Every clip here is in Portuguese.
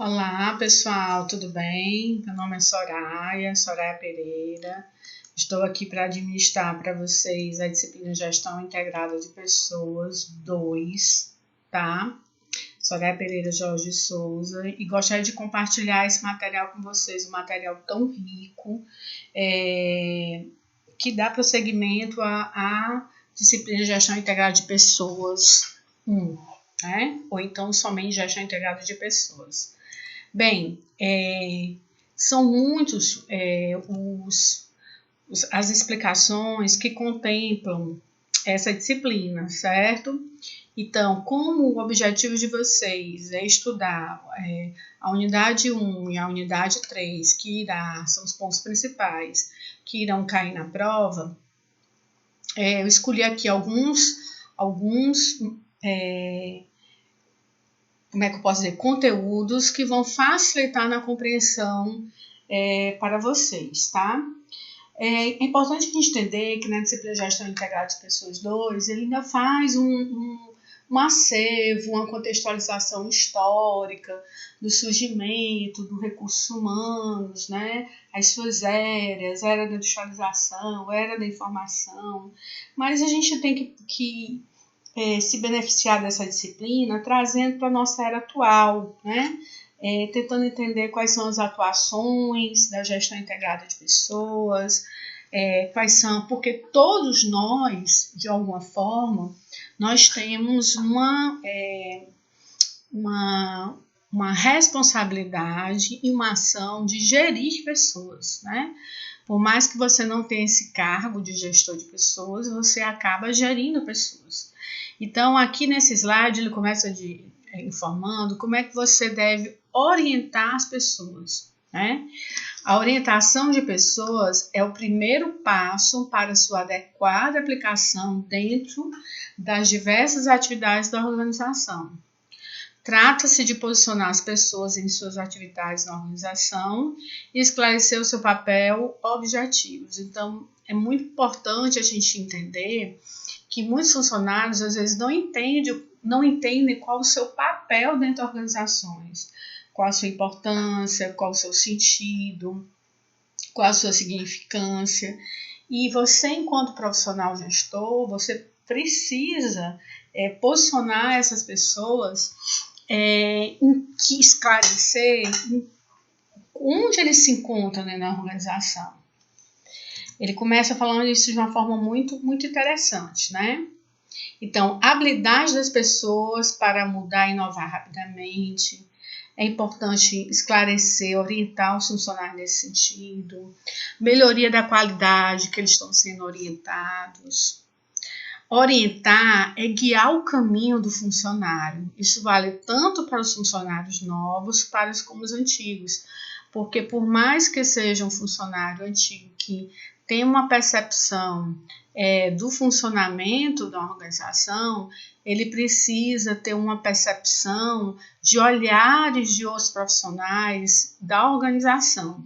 Olá, pessoal, tudo bem? Meu nome é Soraya Pereira. Estou aqui para administrar para vocês a disciplina Gestão Integrada de Pessoas 2, tá? Soraya Pereira Jorge Souza, e gostaria de compartilhar esse material com vocês, um material tão rico, que dá prosseguimento à disciplina Gestão Integrada de Pessoas 1, né? Ou então somente Gestão Integrada de Pessoas. Bem, são muitos as explicações que contemplam essa disciplina, certo? Então, como o objetivo de vocês é estudar a unidade 1 e a unidade 3, são os pontos principais que irão cair na prova, eu escolhi aqui alguns como é que eu posso dizer, conteúdos que vão facilitar na compreensão para vocês, tá? É importante a gente entender que na disciplina de Gestão Integrada de Pessoas 2, ele ainda faz um acervo, uma contextualização histórica do surgimento do recursos humanos, né? As suas eras, era da industrialização, era da informação, mas a gente tem que se beneficiar dessa disciplina, trazendo para a nossa era atual, né? Tentando entender quais são as atuações da gestão integrada de pessoas, porque todos nós, de alguma forma, nós temos uma responsabilidade e uma ação de gerir pessoas, né? Por mais que você não tenha esse cargo de gestor de pessoas, você acaba gerindo pessoas. Então, aqui nesse slide, ele começa informando como é que você deve orientar as pessoas, né? A orientação de pessoas é o primeiro passo para sua adequada aplicação dentro das diversas atividades da organização. Trata-se de posicionar as pessoas em suas atividades na organização e esclarecer o seu papel, objetivos. Então, é muito importante a gente entender que muitos funcionários, às vezes, não entendem qual o seu papel dentro das organizações, qual a sua importância, qual o seu sentido, qual a sua significância. E você, enquanto profissional gestor, você precisa posicionar essas pessoas esclarecer onde eles se encontram, né, na organização. Ele começa falando isso de uma forma muito, muito interessante, né? Então, habilidade das pessoas para mudar e inovar rapidamente. É importante esclarecer, orientar os funcionários nesse sentido. Melhoria da qualidade que eles estão sendo orientados. Orientar é guiar o caminho do funcionário. Isso vale tanto para os funcionários novos como os antigos. Porque por mais que seja um funcionário antigo que tem uma percepção do funcionamento da organização, ele precisa ter uma percepção de olhares de outros profissionais da organização.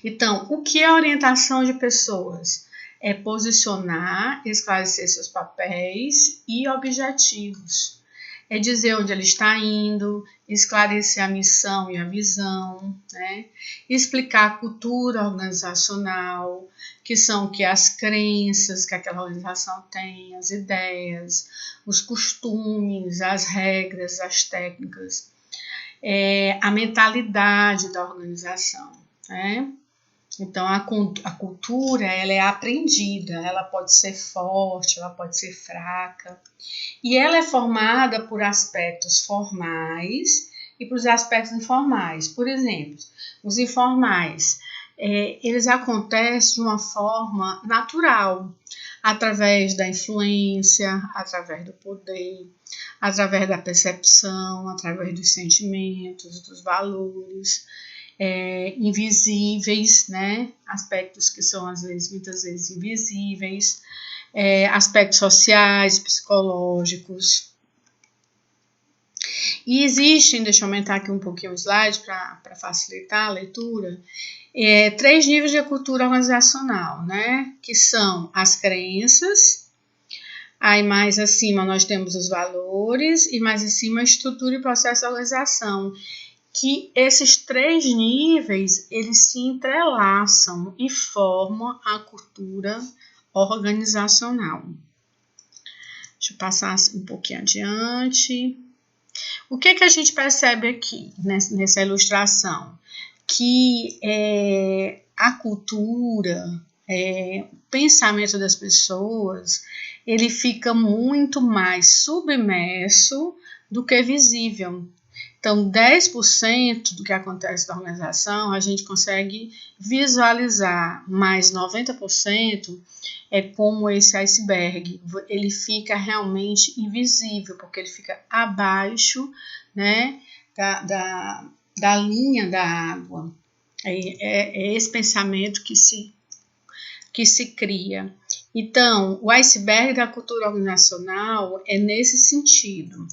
Então, o que é orientação de pessoas? É posicionar, esclarecer seus papéis e objetivos. É dizer onde ele está indo, esclarecer a missão e a visão, né? Explicar a cultura organizacional, que são as crenças que aquela organização tem, as ideias, os costumes, as regras, as técnicas, a mentalidade da organização, né? Então, a cultura ela é aprendida, ela pode ser forte, ela pode ser fraca, e ela é formada por aspectos formais e por aspectos informais. Por exemplo, os informais, eles acontecem de uma forma natural, através da influência, através do poder, através da percepção, através dos sentimentos, dos valores, invisíveis, né? Aspectos que são muitas vezes invisíveis, aspectos sociais, psicológicos. E existem, deixa eu aumentar aqui um pouquinho o slide para facilitar a leitura, 3 níveis de cultura organizacional, né? Que são as crenças, Aí mais acima nós temos os valores e mais acima a estrutura e processo de organização. Que esses 3 níveis, eles se entrelaçam e formam a cultura organizacional. Deixa eu passar um pouquinho adiante. O que a gente percebe aqui nessa ilustração? Que a cultura, o pensamento das pessoas, ele fica muito mais submerso do que visível. Então, 10% do que acontece na organização a gente consegue visualizar, mas 90% é como esse iceberg. Ele fica realmente invisível, porque ele fica abaixo, né, da linha da água. É esse pensamento que se cria. Então, o iceberg da cultura organizacional é nesse sentido.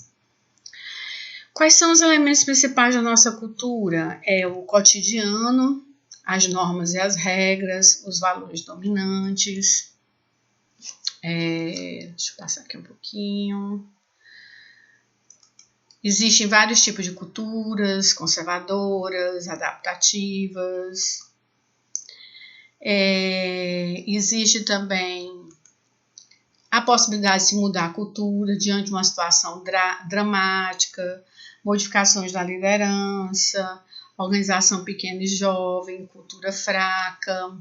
Quais são os elementos principais da nossa cultura? É o cotidiano, as normas e as regras, os valores dominantes. Deixa eu passar aqui um pouquinho. Existem vários tipos de culturas, conservadoras, adaptativas. Existe também a possibilidade de se mudar a cultura diante de uma situação dramática, modificações da liderança, organização pequena e jovem, cultura fraca.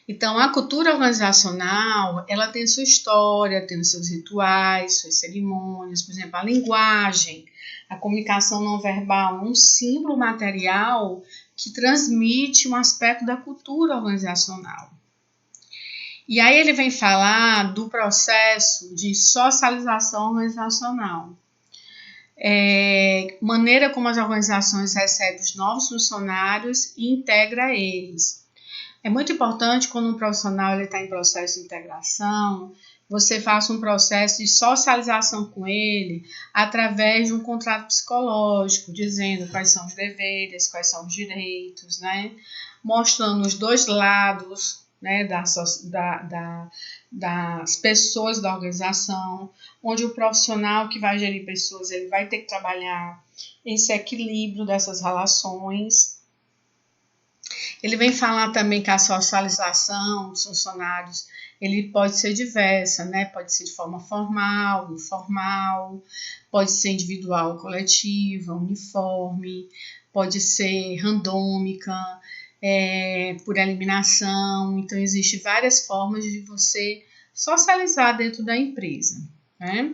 Então, a cultura organizacional, ela tem sua história, tem os seus rituais, suas cerimônias, por exemplo, a linguagem, a comunicação não verbal, um símbolo material que transmite um aspecto da cultura organizacional. E aí ele vem falar do processo de socialização organizacional. Maneira como as organizações recebem os novos funcionários e integra eles. É muito importante quando um profissional está em processo de integração, você faça um processo de socialização com ele através de um contrato psicológico, dizendo quais são os deveres, quais são os direitos, né? Mostrando os dois lados, né, das pessoas da organização, onde o profissional que vai gerir pessoas, ele vai ter que trabalhar esse equilíbrio dessas relações. Ele vem falar também que a socialização dos funcionários, ele pode ser diversa, né? Pode ser de forma formal, informal, pode ser individual, coletiva, uniforme, pode ser randômica, por eliminação. Então, existem várias formas de você socializar dentro da empresa, né?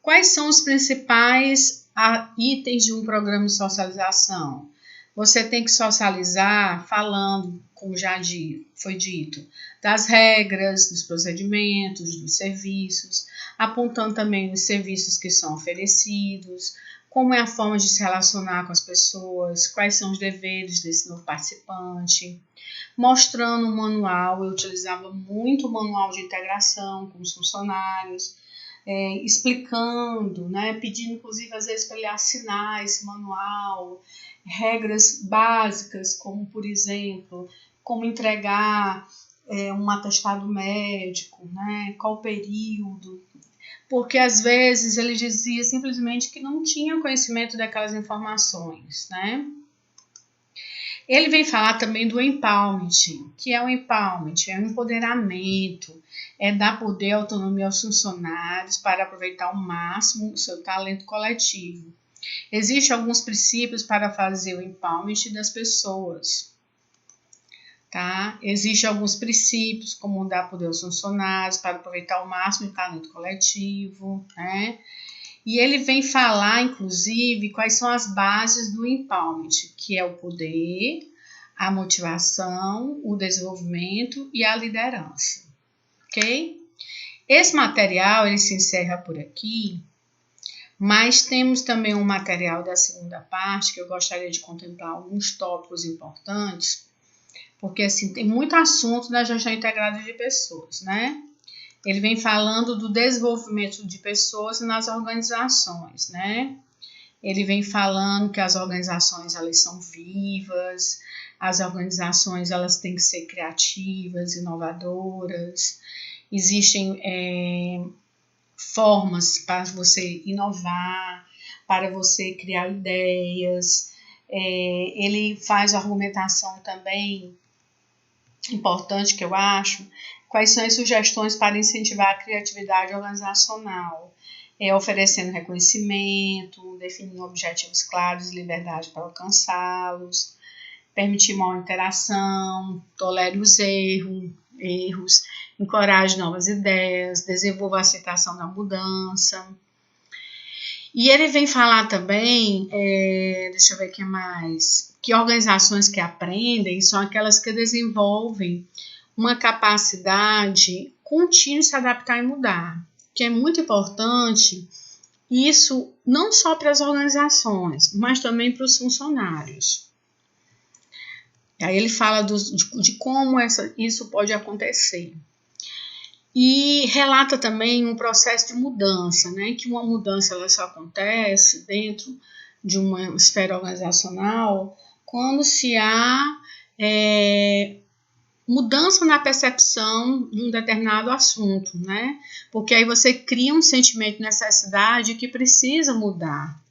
Quais são os principais itens de um programa de socialização? Você tem que socializar falando, como já foi dito, das regras, dos procedimentos, dos serviços, apontando também os serviços que são oferecidos, como é a forma de se relacionar com as pessoas, quais são os deveres desse novo participante, mostrando um manual. Eu utilizava muito o manual de integração com os funcionários, explicando, né, pedindo inclusive às vezes para ele assinar esse manual, regras básicas, como por exemplo, como entregar um atestado médico, né, qual período, porque às vezes ele dizia simplesmente que não tinha conhecimento daquelas informações, né? Ele vem falar também do empowerment. Que é o empowerment? É o empoderamento, é dar poder e autonomia aos funcionários para aproveitar ao máximo o seu talento coletivo. Existem alguns princípios para fazer o empowerment das pessoas, tá? Existem alguns princípios, como dar poder aos funcionários para aproveitar ao máximo o talento coletivo, né? E ele vem falar, inclusive, quais são as bases do empowerment, que é o poder, a motivação, o desenvolvimento e a liderança, ok? Esse material, ele se encerra por aqui, mas temos também um material da segunda parte, que eu gostaria de contemplar alguns tópicos importantes, porque assim, tem muito assunto da gestão integrada de pessoas, né? Ele vem falando do desenvolvimento de pessoas nas organizações, né? Ele vem falando que as organizações, elas são vivas, as organizações, elas têm que ser criativas, inovadoras. existem formas para você inovar, para você criar ideias. Ele faz argumentação também importante, que eu acho, quais são as sugestões para incentivar a criatividade organizacional, oferecendo reconhecimento, definindo objetivos claros e liberdade para alcançá-los, permitir maior interação, tolere os erros, encoraje novas ideias, desenvolva a aceitação da mudança. E ele vem falar também, deixa eu ver o que mais, que organizações que aprendem são aquelas que desenvolvem uma capacidade contínua de se adaptar e mudar, que é muito importante, isso não só para as organizações, mas também para os funcionários. Aí ele fala de como isso pode acontecer. E relata também um processo de mudança, né? Que uma mudança ela só acontece dentro de uma esfera organizacional quando se há mudança na percepção de um determinado assunto, né? Porque aí você cria um sentimento de necessidade que precisa mudar.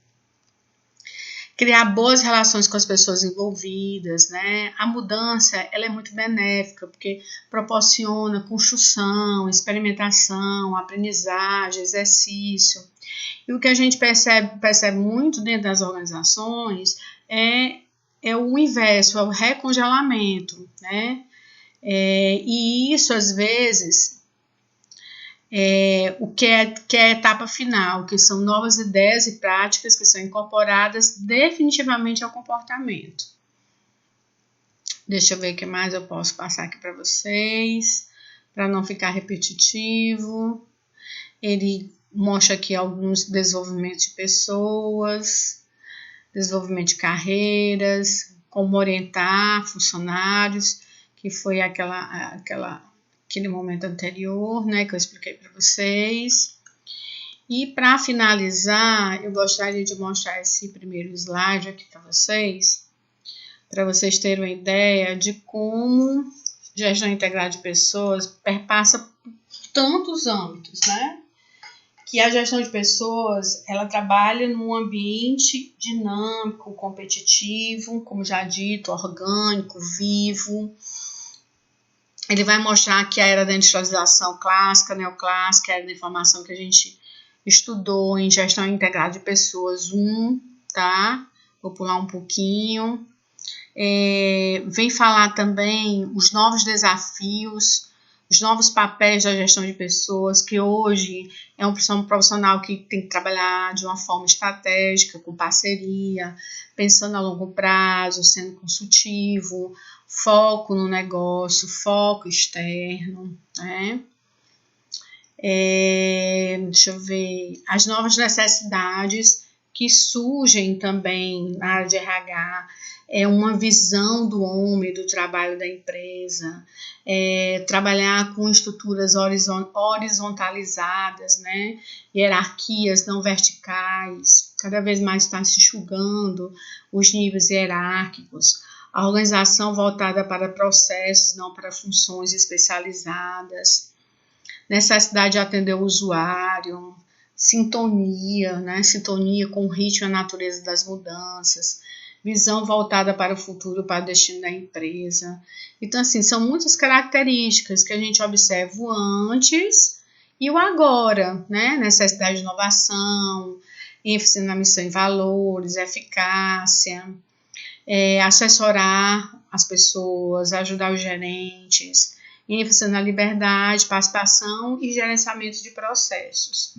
Criar boas relações com as pessoas envolvidas, né? A mudança, ela é muito benéfica, porque proporciona construção, experimentação, aprendizagem, exercício. E o que a gente percebe muito dentro das organizações é o inverso, é o recongelamento, né? E isso, às vezes, o que é a etapa final, que são novas ideias e práticas que são incorporadas definitivamente ao comportamento. Deixa eu ver o que mais eu posso passar aqui para vocês, para não ficar repetitivo. Ele mostra aqui alguns desenvolvimentos de pessoas, desenvolvimento de carreiras, como orientar funcionários, que foi aquele momento anterior, né, que eu expliquei para vocês. E para finalizar, eu gostaria de mostrar esse primeiro slide aqui para vocês terem uma ideia de como gestão integrada de pessoas perpassa por tantos âmbitos, né? Que a gestão de pessoas, ela trabalha num ambiente dinâmico, competitivo, como já dito, orgânico, vivo. Ele vai mostrar que a era da industrialização clássica, neoclássica, a era da informação que a gente estudou em gestão integrada de pessoas 1, tá? Vou pular um pouquinho. Vem falar também os novos desafios, os novos papéis da gestão de pessoas, que hoje é um profissional que tem que trabalhar de uma forma estratégica, com parceria, pensando a longo prazo, sendo consultivo, foco no negócio, foco externo, né? Deixa eu ver, as novas necessidades que surgem também na área de RH, uma visão do homem, do trabalho da empresa, trabalhar com estruturas horizontalizadas, né? Hierarquias não verticais, cada vez mais está se enxugando os níveis hierárquicos, a organização voltada para processos, não para funções especializadas, necessidade de atender o usuário, sintonia, né? Sintonia com o ritmo e a natureza das mudanças, visão voltada para o futuro, para o destino da empresa. Então, assim, são muitas características que a gente observa o antes e o agora, né? Necessidade de inovação, ênfase na missão e valores, eficácia, assessorar as pessoas, ajudar os gerentes, ênfase na liberdade, participação e gerenciamento de processos.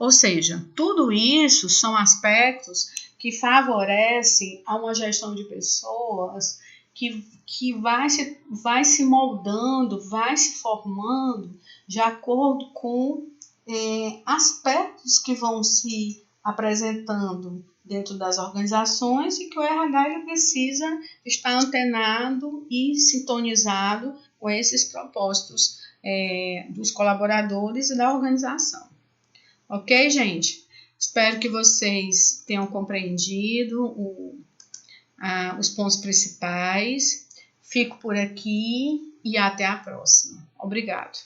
Ou seja, tudo isso são aspectos que favorecem a uma gestão de pessoas que vai se moldando, vai se formando de acordo com aspectos que vão se apresentando dentro das organizações e que o RH ele precisa estar antenado e sintonizado com esses propósitos dos colaboradores e da organização. Ok, gente? Espero que vocês tenham compreendido os pontos principais. Fico por aqui e até a próxima. Obrigado.